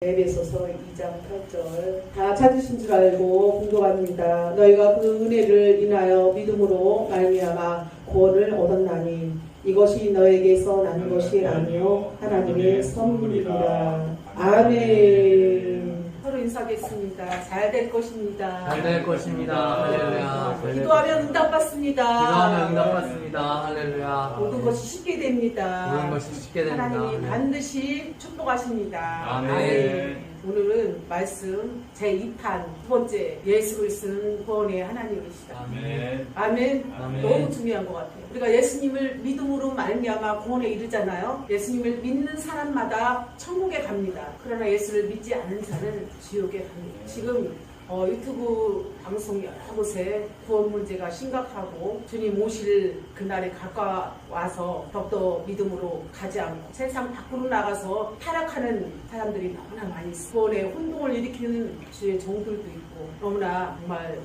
에베소서 2장 8절 다 찾으신 줄 알고 공독합니다. 너희가 그 은혜를 인하여 믿음으로 말미암아 구원을 얻었나니 이것이 너에게서 난 것이 아니요 하나님의 선물이라. 아멘. 서로 인사하겠습니다. 잘 될 것입니다. 잘 될 것입니다. 할렐루야. 기도하면 응답받습니다. 기도하면 응답받습니다. 할렐루야. 모든 것이 쉽게 됩니다. 모든 것이 쉽게 됩니다. 하나님이 반드시 축복하십니다. 아멘. 오늘은 말씀 제2탄 두 번째 예수를 쓰는 구원의 하나님이시다. 아멘. 아멘. 아멘. 너무 중요한 것 같아요. 우리가 예수님을 믿음으로 말미암아 구원에 이르잖아요. 예수님을 믿는 사람마다 천국에 갑니다. 그러나 예수를 믿지 않은 자는 지옥에 갑니다. 지금 유튜브 방송 여러 곳에 구원 문제가 심각하고 주님 오실 그날에 가까워서 더욱더 믿음으로 가지 않고 세상 밖으로 나가서 타락하는 사람들이 너무나 많이 있어요. 구원에 혼동을 일으키는 주의 종들도 있고 너무나 정말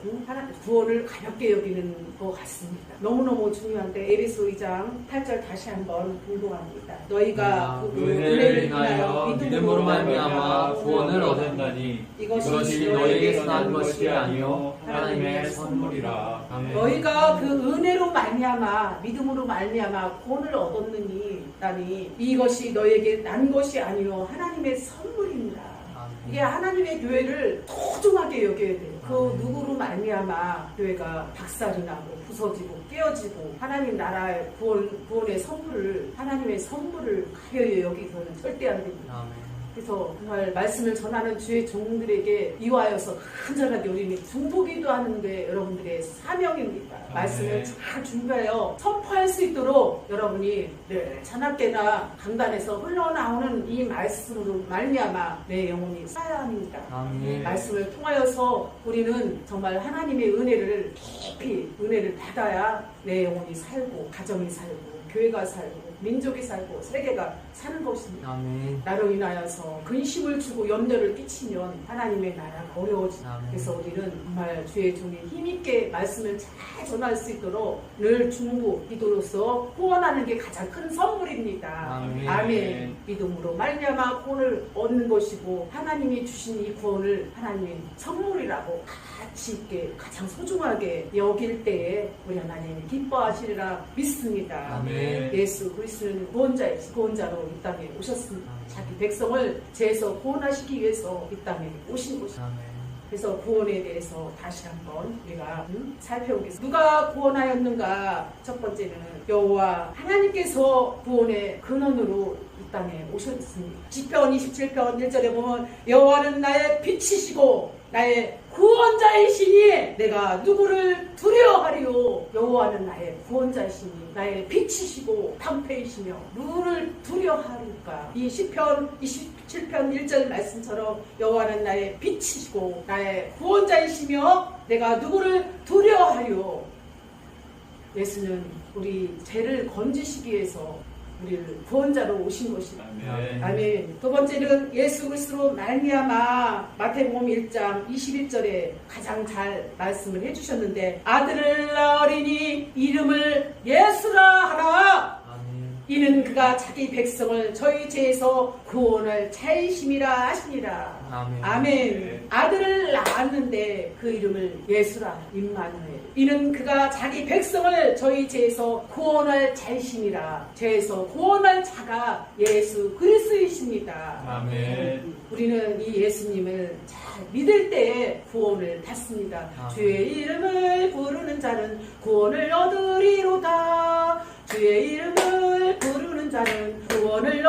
구원을 가볍게 여기는 것 같습니다. 너무너무 중요한데 에베소 2장 8절 다시 한번 공독합니다. 너희가 그 은혜를 인하여 믿음으로 말미암아 구원을 얻었나니 이것이 너희에게서 난 것이 아니요 하나님의 선물이라. 아멘. 너희가 그 은혜로 말미암아 믿음으로 말미암아 구원을 얻었느니 이것이 너희에게 난 것이 아니요 하나님의 선물입니다. 이게 하나님의 교회를 소중하게 여겨야 돼요. 그 누구로 말미암아 교회가 박살이 나고 부서지고 깨어지고 하나님 나라의 구원의 선물을 하나님의 선물을 가벼이 여기서는 절대 안 됩니다. 아멘. 그래서 정말 말씀을 전하는 주의 종들에게 이와여서 간절하게 우리는 중보기도 하는데 여러분들의 사명입니다. 말씀을 잘 준비하여 선포할 수 있도록 여러분이 늘 자나깨나 강단에서 흘러나오는 이 말씀으로 말미암아 내 영혼이 살아야 합니다. 아멘. 말씀을 통하여서 우리는 정말 하나님의 은혜를 깊이 은혜를 받아야 내 영혼이 살고 가정이 살고 교회가 살고 민족이 살고 세계가 사는 것입니다. 아멘. 나로 인하여서 근심을 주고 염려를 끼치면 하나님의 나라가 어려워집니다. 그래서 우리는 정말 주의 종이 힘있게 말씀을 잘 전할 수 있도록 늘 중보 기도로서 후원하는 게 가장 큰 선물입니다. 아멘. 아멘. 믿음으로 말미암아 구원을 얻는 것이고 하나님이 주신 이 구원을 하나님의 선물이라고 가치 있게 가장 소중하게 여길 때에 우리 하나님이 기뻐하시리라 믿습니다. 아멘. 예수 그리스도는 구원자로 이 땅에 오셨습니다. 자기 백성을 죄에서 구원하시기 위해서 이 땅에 오신 것입니다. 아멘. 그래서 구원에 대해서 다시 한번 우리가 살펴보겠습니다. 누가 구원하였는가? 첫 번째는 여호와 하나님께서 구원의 근원으로 이 땅에 오셨습니다. 시편 27편 1절에 보면 여호와는 나의 빛이시고 나의 구원자이시니 내가 누구를 두려워하리요. 여호와는 나의 구원자이시니 나의 빛이시고 방패이시며 누구를 두려워하리까. 이 시편 27편 1절 말씀처럼 여호와는 나의 빛이시고 나의 구원자이시며 내가 누구를 두려워하리요. 예수는 우리 죄를 건지시기 위해서 우리를 구원자로 오신 것입니다. 아멘. 아멘. 두 번째는 예수 그리스도로 말미암아 마태복음 1장 21절에 가장 잘 말씀을 해주셨는데 아들을 낳으리니 이름을 예수라 하라. 이는 그가 자기 백성을 저희 죄에서 구원할 자이심이라 하시니라. 아멘. 아멘. 아들을 낳았는데 그 이름을 예수라. 임마누엘. 이는 그가 자기 백성을 저희 죄에서 구원할 자이심이라. 죄에서 구원할 자가 예수 그리스도이십니다. 아멘. 우리는 이 예수님을 잘 믿을 때에 구원을 받습니다. 아멘. 주의 이름을 부르는 자는 구원을 얻으리로다. 주의 이름을 부르는 자는 구원을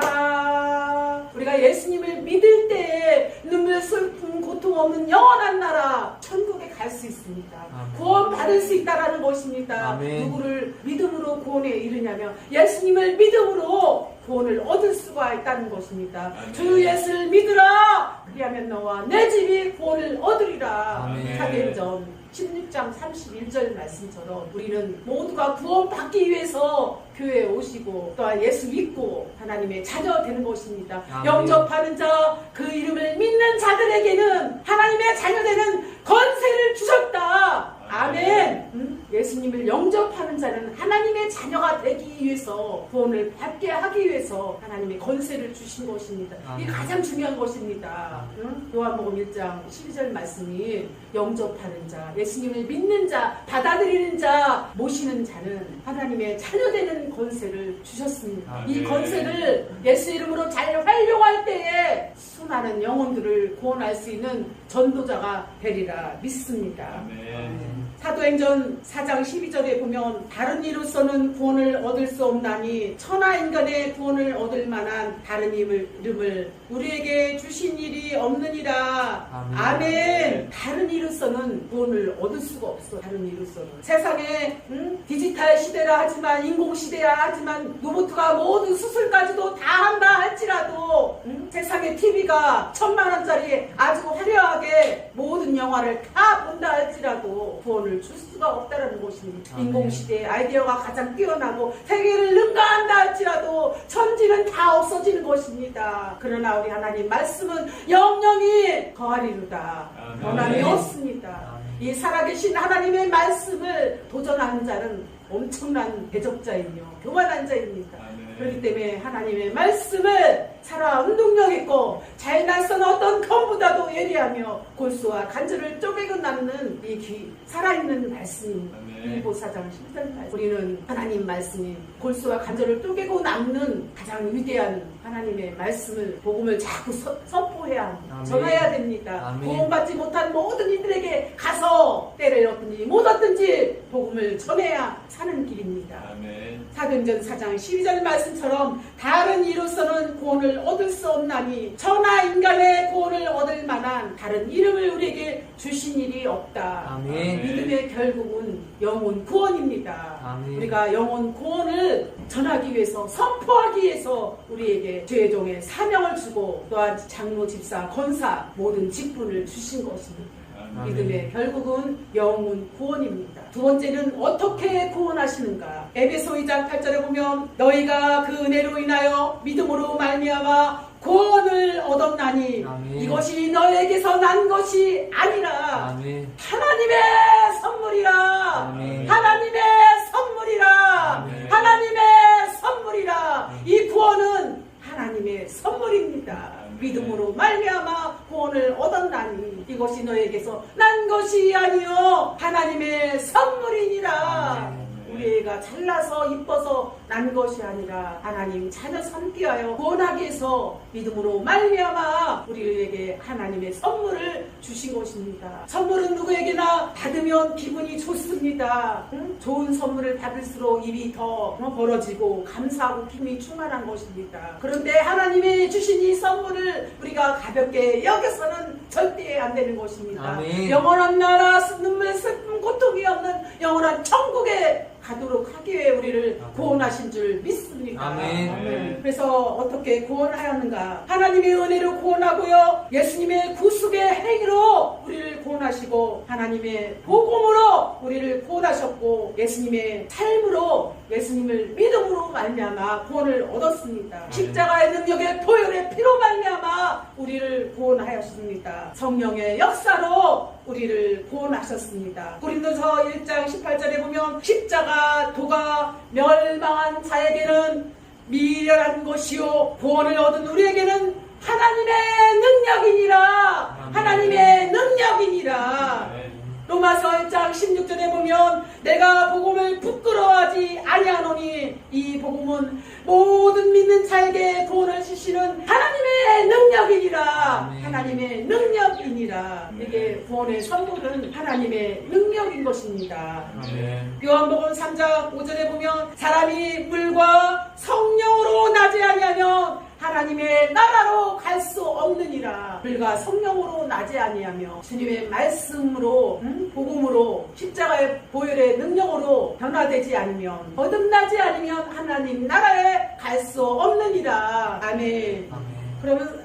얻으리로다. 우리가 예수님을 믿을 때에 눈물 슬픔 고통 없는 영원한 나라 천국에 갈 수 있습니다. 아멘. 구원 받을 수 있다라는 것입니다. 아멘. 누구를 믿음으로 구원에 이르냐면 예수님을 믿음으로 구원을 얻을 수가 있다는 것입니다. 아멘. 주 예수를 믿으라. 그리하면 너와 내 집이 구원을 얻으리라. 아멘. 사도행전 16장 31절 말씀처럼 우리는 모두가 구원받기 위해서 교회에 오시고 또한 예수 믿고 하나님의 자녀 되는 것입니다. 아멘. 영접하는 자, 그 이름을 믿는 자들에게는 하나님의 자녀 되는 권세를 주셨다. 아멘. 예수님을 영접하는 자는 하나님의 자녀가 되기 위해서, 구원을 받게 하기 위해서 하나님의 권세를 주신 것입니다. 이게 가장 중요한 것입니다. 요한복음 1장 12절 말씀이 영접하는 자, 예수님을 믿는 자, 받아들이는 자, 모시는 자는 하나님의 자녀되는 권세를 주셨습니다. 이 권세를 예수 이름으로 잘 활용할 때에 수많은 영혼들을 구원할 수 있는 전도자가 되리라 믿습니다. 사도행전 4장 12절에 보면 다른 이로서는 구원을 얻을 수 없나니 천하 인간의 구원을 얻을 만한 다른 이름을 우리에게 주신 일이 없느니라. 아멘. 다른 이로서는 구원을 얻을 수가 없어. 다른 이로서는 세상에 디지털 시대라 하지만, 인공 시대라 하지만, 로봇가 모든 수술까지도 다 한다 할지라도 세상에 TV가 1,000만 원짜리 아주 화려하게 모든 영화를 다 본다 할지라도 구원을 줄 수가 없다는 것입니다. 인공시대의 아이디어가 가장 뛰어나고 세계를 능가한다 할지라도 천지는 다 없어지는 것입니다. 그러나 우리 하나님 말씀은 영영이 거하리로다. 변함이 없습니다. 이 살아계신 하나님의 말씀을 도전하는 자는 엄청난 대적자이며 교만한 자입니다. 그렇기 때문에 하나님의 말씀을 살아 운동력 있고 잘 낯선 어떤 검보다도 예리하며 골수와 간절을 쪼개고 남는 이 살아있는 말씀입니다. 빌립보 4장 10절 말씀. 우리는 하나님 말씀이 골수와 간절을 쪼개고 남는 가장 위대한 하나님의 말씀을, 복음을 자꾸 선포해야 합니다. 전해야 됩니다. 구원받지 못한 모든 이들에게 가서 때를 얻든지 못 얻든지 복음을 전해야 사는 길입니다. 사도행전 4장 12절 말씀처럼 다른 이로서는 구원을 얻을 수 없나니 천하 인간의 구원을 얻을 만한 다른 이름을 우리에게 주신 일이 없다. 믿음의 결국은 영혼 구원입니다. 우리가 영혼 구원을 전하기 위해서, 선포하기 위해서 우리에게 죄종의 사명을 주고 또한 장로, 집사, 권사 모든 직분을 주신 것입니다. 믿음의 결국은 영혼 구원입니다. 두 번째는 어떻게 구원하시는가? 에베소 2장 8절에 보면 너희가 그 은혜로 인하여 믿음으로 말미암아 구원을 얻었나니 이것이 너에게서 난 것이 아니라 하나님의 선물이라. 하나님의 선물이라. 하나님의 선물이라. 이 구원은 하나님의 선물입니다. 믿음으로 말미암아 구원을 얻었나니 이것이 너에게서 난 것이 아니요 하나님의 선물이니라. 우리가 잘나서 이뻐서 난 것이 아니라 하나님 자녀 삼기 위하여 구원하기 위해서 믿음으로 말미암아 우리에게 하나님의 선물을 주신 것입니다. 선물은 누구에게나 받으면 기분이 좋습니다. 좋은 선물을 받을수록 입이 더 벌어지고 감사하고 기분이 충만한 것입니다. 그런데 하나님이 주신 이 선물을 우리가 가볍게 여겨서는 절대 안 되는 것입니다. 영원한 나라, 눈물, 슬픔, 고통이 없는 영원한 천국에 가도록 하기 위해 우리를 구원하신 줄 믿습니다. 아멘. 그래서 어떻게 구원하였는가? 하나님의 은혜로 구원하고요, 예수님의 구속의 행위로 우리를 구원하시고 하나님의 복음으로 우리를 구원하셨고 예수님의 삶으로, 예수님을 믿음으로 말미암아 구원을 얻었습니다. 십자가의 능력의 보혈의 피로 말미암아 우리를 구원하였습니다. 성령의 역사로 우리를 구원하셨습니다. 고린도서 1장 18절에 보면 십자가 도가 멸망한 자에게는 미련한 것이요 구원을 얻은 우리에게는 하나님의 능력이니라. 하나님의 능력이니라. 로마서 1장 16절에 보면 내가 복음을 부끄러워하지 아니하노니 이 복음은 모든 믿는 자에게 구원을 주시는 하나님의 능력이니라. 하나님의 능력이니라. 이게 구원의 선물은 하나님의 능력인 것입니다. 요한복음 3장 5절에 보면 사람이 물과 성령으로 나지 아니하면 하나님의 나라로 갈 수 없느니라. 불과 성령으로 나지 아니하며 주님의 말씀으로, 복음으로, 십자가의 보혈의 능력으로 변화되지 않으면, 거듭나지 않으면 하나님 나라에 갈 수 없느니라. 아멘. 그러면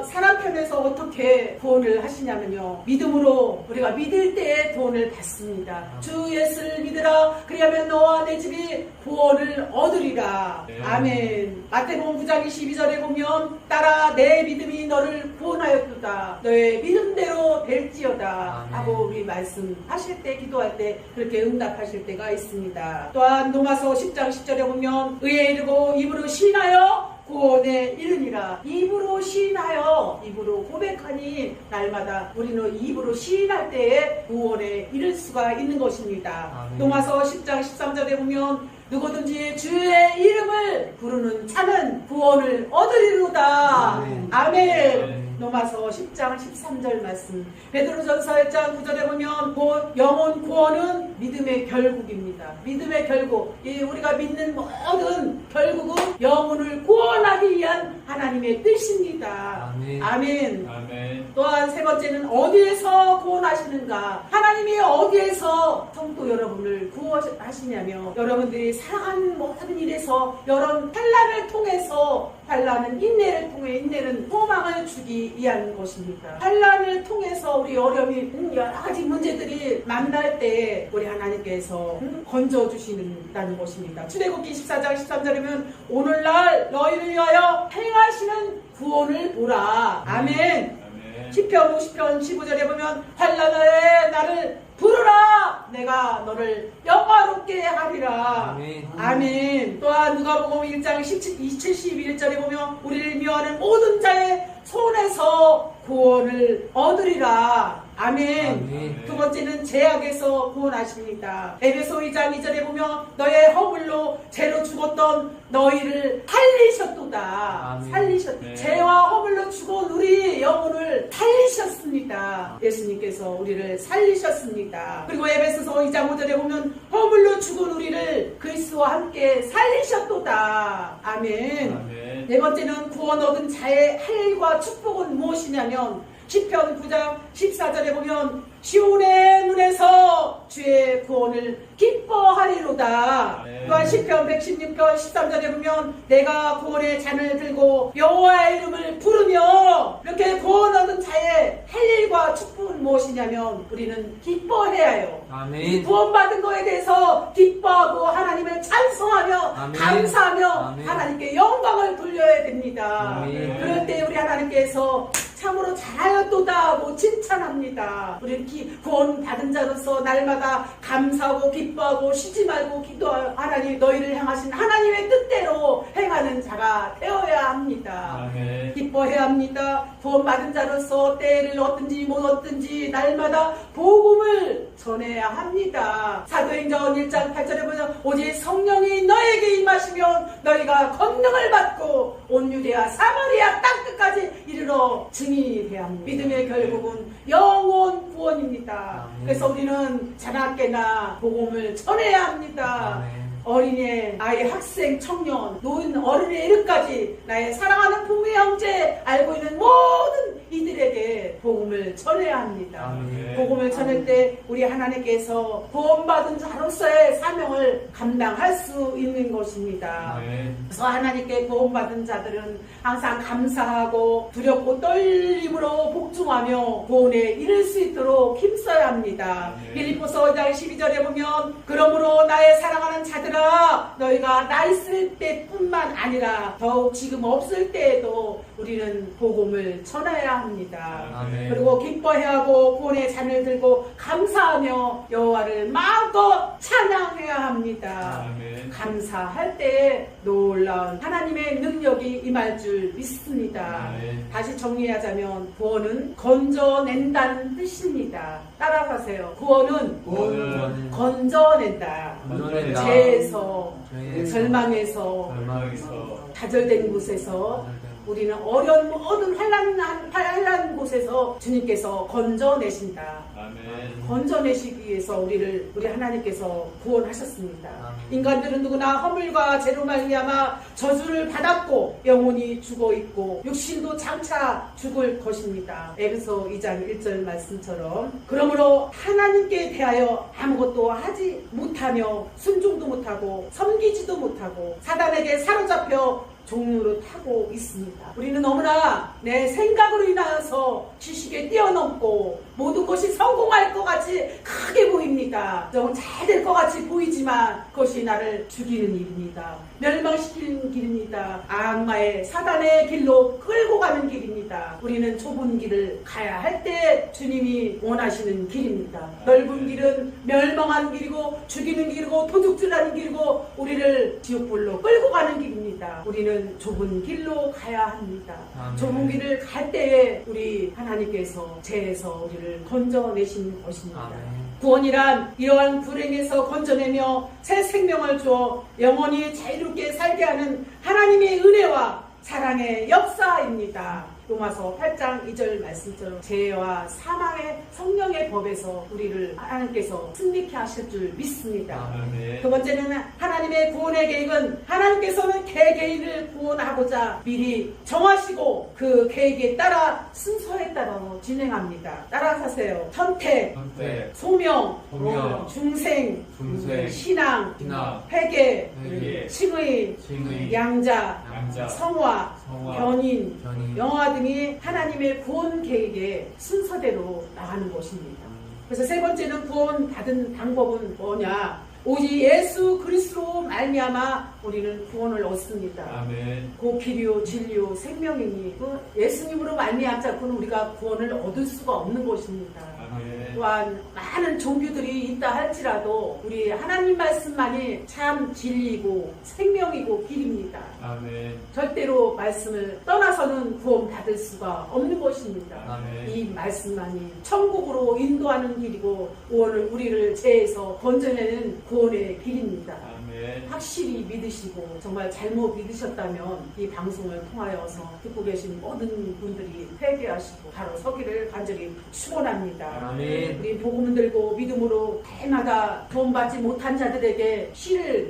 사람 편에서 어떻게 구원을 하시냐면요, 믿음으로 우리가 믿을 때에 구원을 받습니다. 주 예수를 믿으라. 그리하면 너와 내 집이 구원을 얻으리라. 아멘. 마태복음 9장 22절에 보면 따라 내 믿음이 너를 구원하였도다. 너의 믿음대로 될지 하옵시어다 아멘. 하고 우리 말씀하실 때, 기도할 때 그렇게 응답하실 때가 있습니다. 또한 로마서 10장 10절에 보면 의에 이르고 입으로 시인하여 구원에 이르니라. 입으로 시인하여, 입으로 고백하니 날마다 우리는 입으로 시인할 때에 구원에 이를 수가 있는 것입니다. 아멘. 로마서 10장 13절에 보면 누구든지 주의 이름을 부르는 자는 구원을 얻으리로다. 아멘. 아멘. 로마서 10장 13절 말씀. 베드로전서 1장 9절에 보면 영혼 구원은 믿음의 결국입니다. 믿음의 결국. 우리가 믿는 모든 결국은 영혼을 구원하기 위한 하나님의 뜻입니다. 아멘. 아멘. 아멘. 또한 세 번째는 어디에서 구원하시는가? 하나님이 어디에서 성도 여러분을 구원하시냐며, 여러분들이 살아가는 모든 일에서 여러 환난을 통해서, 환난은 인내를 통해, 인내는 소망을 주기 위한 것입니다. 환난을 통해서 우리 어려움이 여러 가지 문제들이 만날 때 우리 하나님께서 건져주시는다는 것입니다. 출애굽기 14장 13절이면 오늘날 너희를 위하여 행하시는 구원을 보라. 아멘. 아멘. 시편 50편 15절에 보면 환난에 나를 부르라. 내가 너를 영화롭게 하리라. 아멘. 아멘. 또한 누가복음 1장 71절에 보면 우리를 미워하는 모든 자의 손에서 구원을 얻으리라. 아멘. 아멘. 두 번째는 죄악에서 구원하십니다. 에베소 2장 2절에 보면 너의 허물로 죄로 죽었던 너희를 살리셨도다. 아멘. 네. 죄와 허물로 죽은 우리 영혼을 살리셨습니다. 예수님께서 우리를 살리셨습니다. 그리고 에베소서 2장 5절에 보면 허물로 죽은 우리를 그리스도와 함께 살리셨도다. 아멘. 아멘. 네 번째는 구원 얻은 자의 할 일과 축복은 무엇이냐면 시편 9장 14절에 보면 시온의 눈에서 주의 구원을 기뻐하리로다. 네. 또한 시편 116편 13절에 보면 내가 구원의 잔을 들고 여호와의 이름을 부르며, 이렇게 구원 얻은 자의 할 일과 축복은 무엇이냐면 우리는 기뻐해야 해요. 아멘. 구원받은 거에 대해서 기뻐하고 하나님을 찬송하며 아멘. 감사하며 아멘. 하나님께 영광을 돌려야 됩니다. 아멘. 그럴 때 우리 하나님께서 참으로 잘하였도다 하고 칭찬합니다. 우리는 구원받은 자로서 날마다 감사하고 기뻐하고 쉬지 말고 기도하여 하나님 너희를 향하신 하나님의 뜻대로 행하는 자가 되어야 합니다. 아멘. 기뻐해야 합니다. 구원받은 자로서 때를 얻든지 못 얻든지 날마다 복음을 전해야 합니다. 사도행전 1장 8절에 보면 오직 성령이 너에게 임하시면 너희가 권능을 받고 온 유대와 사마리아 땅끝까지 이르러 증인해야 합니다. 믿음의 결국은 영혼 구원입니다. 아멘. 그래서 우리는 자나깨나 복음을 전해야 합니다. 아멘. 어린애, 아이, 학생, 청년, 노인, 어른에 이르까지 나의 사랑하는 부모의 형제, 알고 있는 모든 이들에게 복음을 전해야 합니다. 아멘. 복음을 전할 때 우리 하나님께서 구원받은 자로서의 사명을 감당할 수 있는 것입니다. 아멘. 그래서 하나님께 구원받은 자들은 항상 감사하고 두렵고 떨림으로 복종하며 구원에 이를 수 있도록 힘써야 합니다. 아멘. 빌립보서 2장 12절에 보면 그러므로 나의 사랑하는 자들아 너희가 나 있을 때뿐만 아니라 더욱 지금 없을 때에도 우리는 복음을 전해야 합니다. 아멘. 그리고 기뻐해야 하고 구원의 잔을 들고 감사하며 여호와를 마음껏 찬양해야 합니다. 아멘. 감사할 때 놀라운 하나님의 능력이 임할 줄 믿습니다. 아멘. 다시 정리하자면 구원은 건져낸다는 뜻입니다. 따라가세요. 구원은 구원은 건져낸다. 건져낸다. 죄에서, 죄에서, 절망에서, 절망에서, 좌절된 곳에서 우리는 어려운 모든 환난 곳에서 주님께서 건져내신다. 아멘. 건져내시기 위해서 우리 하나님께서 구원하셨습니다. 아멘. 인간들은 누구나 허물과 죄로 말미암아 저주를 받았고 영혼이 죽어 있고 육신도 장차 죽을 것입니다. 에베소 2장 1절 말씀처럼 그러므로 하나님께 대하여 아무것도 하지 못하며 순종도 못하고 섬기지도 못하고 사단에게 사로잡혀 종로를 타고 있습니다. 우리는 너무나 내 생각으로 인하여서 지식에 뛰어넘고 모든 것이 성공할 것 같이 크게 보입니다. 좀 잘 될 것 같이 보이지만 그것이 나를 죽이는 일입니다. 멸망시키는 길입니다. 악마의 사단의 길로 끌고 가는 길입니다. 우리는 좁은 길을 가야 할 때 주님이 원하시는 길입니다. 넓은 길은 멸망하는 길이고 죽이는 길이고 도둑질하는 길이고 우리를 지옥불로 끌고 가는 길입니다. 우리는 좁은 길로 가야 합니다. 아멘. 좁은 길을 갈 때에 우리 하나님께서 죄에서 우리를 건져내신 것입니다. 아멘. 구원이란 이러한 불행에서 건져내며 새 생명을 주어 영원히 자유롭게 살게 하는 하나님의 은혜와 사랑의 역사입니다. 로마서 8장 2절 말씀처럼 죄와 사망의 성령의 법에서 우리를 하나님께서 승리케 하실 줄 믿습니다. 아멘. 두 번째는 하나님의 구원의 계획은 하나님께서는 개개인을 구원하고자 미리 정하시고 그 계획에 따라 순서에 따라 진행합니다. 따라하세요. 선택, 선택, 소명, 소명, 중생, 중생, 신앙, 신앙, 회개, 회개, 칭의, 칭의, 양자, 양자, 성화, 성화, 견인, 견인, 영화 등이 하나님의 구원 계획의 순서대로 나가는 것입니다. 그래서 세 번째는 구원 받은 방법은 뭐냐? 오직 예수 그리스도로 말미암아 우리는 구원을 얻습니다. 아멘. 그 길이요 진리요 생명이니 그 예수님으로 말미암지 않고는 우리가 구원을 얻을 수가 없는 것입니다. 아멘. 또한 많은 종교들이 있다 할지라도 우리 하나님 말씀만이 참 진리고 생명이고 길입니다. 아멘. 절대로 말씀을 떠나서는 구원 받을 수가 없는 것입니다. 아멘. 이 말씀만이 천국으로 인도하는 길이고 우리를 죄에서 건져내는 구원의 길입니다. 아멘. 확실히 믿으시고 정말 잘못 믿으셨다면 이 방송을 통하여서 듣고 계신 모든 분들이 회개하시고 바로 서기를 간절히 축원합니다. 아멘. 우리 복음 들고 믿음으로 해마다 구원받지 못한 자들에게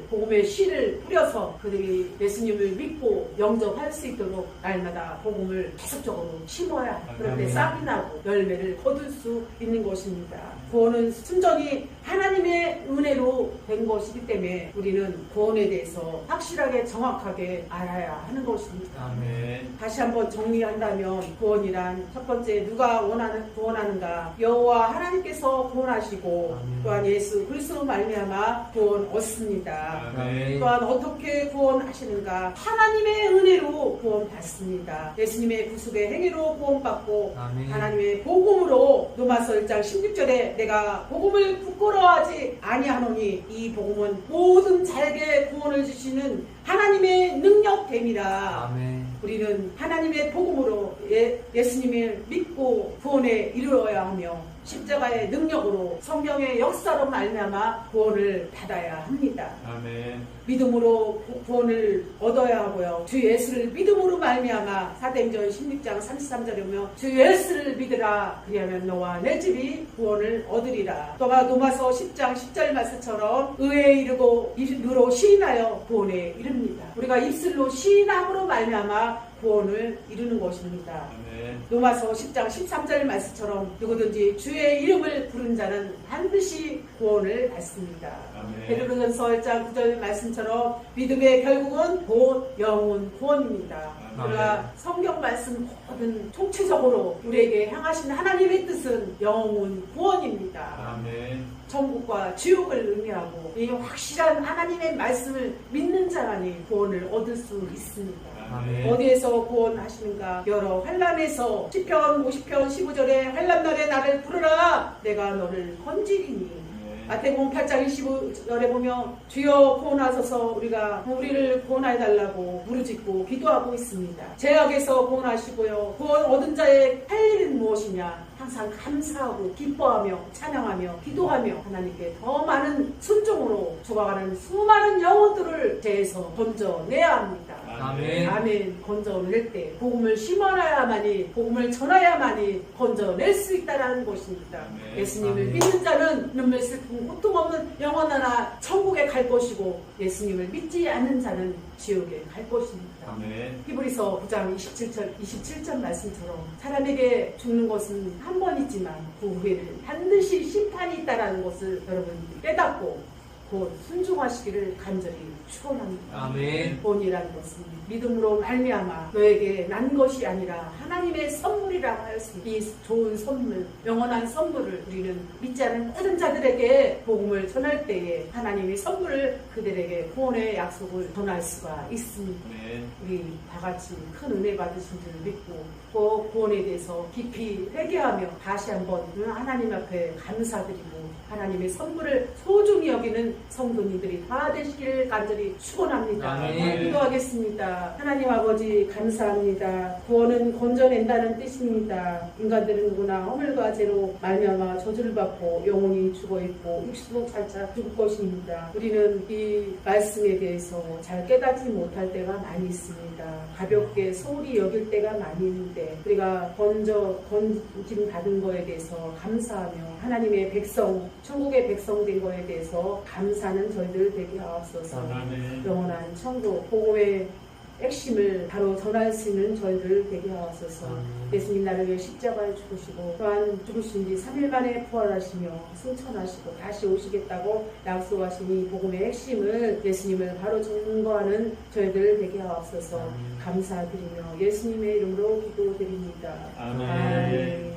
복음의 씨를 뿌려서 그들이 예수님을 믿고 영접할 수 있도록 날마다 복음을 계속적으로 심어야 그럴 때 아멘. 싹이 나고 열매를 거둘 수 있는 것입니다. 구원은 순전히 하나님의 은혜로 된 것이기 때문에 우리는 구원에 대해서 확실하게 정확하게 알아야 하는 것입니다. 아멘. 다시 한번 정리한다면 구원이란 첫 번째 누가 구원하는가? 여호와 하나님께서 구원하시고 아멘. 또한 예수 그리스도 말미암아 구원 얻습니다. 아멘. 또한 어떻게 구원하시는가? 하나님의 은혜로 구원받습니다. 예수님의 구속의 행위로 구원받고 아멘. 하나님의 복음으로 로마서 1장 16절에 내가 복음을 부끄러워하지 아니하노니 이 복음은 모든 자에게 구원을 주시는 하나님의 능력됨이라. 아멘. 우리는 하나님의 복음으로 예수님을 믿고 구원에 이르러야 하며 십자가의 능력으로 성령의 역사로 말미암아 구원을 받아야 합니다. 아멘. 믿음으로 구원을 얻어야 하고요. 주 예수를 믿음으로 말미암아 사도행전 16장 33절에 보면 주 예수를 믿으라 그리하면 너와 내 집이 구원을 얻으리라. 또한 로마서 10장 10절 말씀처럼 의에 이르고 입으로 시인하여 구원에 이릅니다. 우리가 입술로 시인함으로 말미암아 구원을 이루는 것입니다. 아멘. 로마서 10장 13절 말씀처럼 누구든지 주의 이름을 부른 자는 반드시 구원을 받습니다. 아멘. 베드로전서 1장 9절 말씀처럼 믿음의 결국은 곧 영혼 구원입니다. 우리가 성경 말씀 모든 총체적으로 우리에게 향하신 하나님의 뜻은 영혼 구원입니다. 아멘. 천국과 지옥을 의미하고 이 확실한 하나님의 말씀을 믿는 자만이 구원을 얻을 수 있습니다. 아멘. 어디에서 구원하시는가? 여러 환란에서 시편 50편 15절에 환란날에 나를 부르라 내가 너를 건지리니. 마태복음 8장 25절에 보면 주여 구원하소서 우리를 구원해달라고 부르짖고 기도하고 있습니다. 죄악에서 구원하시고요. 구원 얻은 자의 할 일은 무엇이냐? 항상 감사하고 기뻐하며 찬양하며 기도하며 하나님께 더 많은 순종으로 죽어가는 수많은 영혼들을 죄에서 건져내야 합니다. 아멘. 아멘. 건져낼 때 복음을 심어놔야만이 복음을 전해야만이 건져낼 수 있다는 것입니다. 아멘. 예수님을 아멘. 믿는 자는 눈물 슬픔 고통 없는 영원한 천국에 갈 것이고 예수님을 믿지 않는 자는 지옥에 갈 것입니다. 아멘. 히브리서 9장 27절 말씀처럼 사람에게 죽는 것은 한 번이지만 그 후에는 반드시 심판이 있다는 것을 여러분들이 깨닫고 곧 순종하시기를 간절히 축원합니다. 아멘. 구원이라는 것은 믿음으로 말미암아 너에게 난 것이 아니라 하나님의 선물이라. 선물이라고 하였습니다. 이 좋은 선물, 영원한 선물을 우리는 믿지 않은 모든 자들에게 복음을 전할 때에 하나님의 선물을 그들에게 구원의 약속을 전할 수가 있습니다. 아멘. 우리 다 같이 큰 은혜 받으신 줄 믿고 그 구원에 대해서 깊이 회개하며 다시 한번 하나님 앞에 감사드리고 하나님의 선물을 소중히 여기는 성도님들이 다 되시길 간절히 축원합니다. 아멘. 기도하겠습니다. 하나님 아버지 감사합니다. 구원은 건져낸다는 뜻입니다. 인간들은 누구나 허물과 죄로 말미암아 저주를 받고 영혼이 죽어있고 육신도 살짝 죽을 것입니다. 우리는 이 말씀에 대해서 잘 깨닫지 못할 때가 많이 있습니다. 가볍게 소홀히 여길 때가 많이 있는데 우리가 건짐 받은 거에 대해서 감사하며 하나님의 백성, 천국의 백성 된 거에 대해서 감사하는 저희들 되게 하옵소서. 아멘. 영원한 천국 복음의 핵심을 바로 전할 수 있는 저희들 되게 하옵소서. 예수님 나를 위해 십자가에 죽으시고 또한 죽으신 뒤 3일 만에 부활하시며 승천하시고 다시 오시겠다고 약속하신 이 복음의 핵심을 예수님을 바로 증거하는 저희들 되게 하옵소서. 감사드리며 예수님의 이름으로 기도드립니다. 아멘. 아멘.